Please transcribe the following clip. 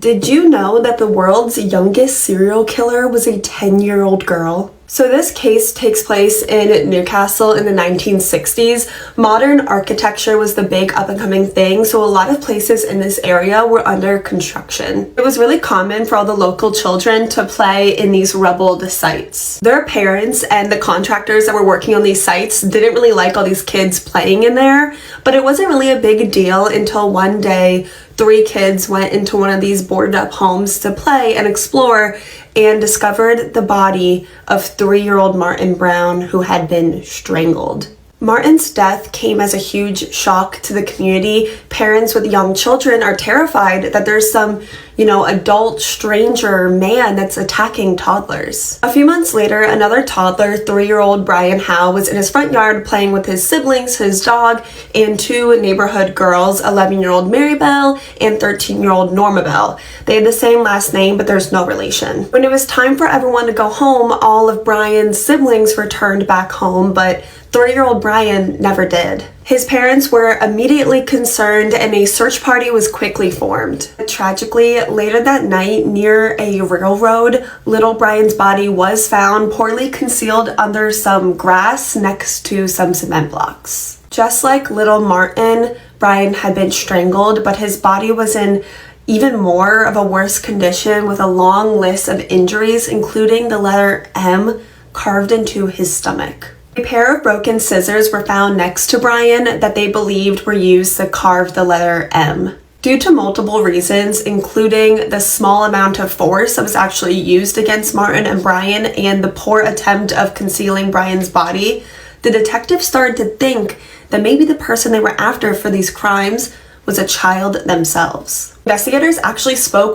Did you know that the world's youngest serial killer was a 10-year-old girl? So this case takes place in Newcastle in the 1960s. Modern architecture was the big up-and-coming thing, so a lot of places in this area were under construction. It was really common for all the local children to play in these rubbled sites. Their parents and the contractors that were working on these sites didn't really like all these kids playing in there, but it wasn't really a big deal until one day 3 kids went into one of these boarded up homes to play and explore and discovered the body of 3-year-old Martin Brown, who had been strangled. Martin's death came as a huge shock to the community. Parents with young children are terrified that there's some, adult stranger man that's attacking toddlers. A few months later, another toddler, 3-year-old Brian Howe, was in his front yard playing with his siblings, his dog, and 2 neighborhood girls, 11-year-old Maribel and 13-year-old Normabel. They had the same last name, but there's no relation. When it was time for everyone to go home, all of Brian's siblings returned back home, but 3-year-old Brian never did. His parents were immediately concerned and a search party was quickly formed. Tragically, later that night near a railroad, little Brian's body was found poorly concealed under some grass next to some cement blocks. Just like little Martin, Brian had been strangled, but his body was in even more of a worse condition with a long list of injuries, including the letter M carved into his stomach. A pair of broken scissors were found next to Brian that they believed were used to carve the letter M. Due to multiple reasons, including the small amount of force that was actually used against Martin and Brian and the poor attempt of concealing Brian's body, the detectives started to think that maybe the person they were after for these crimes was a child themselves. Investigators actually spoke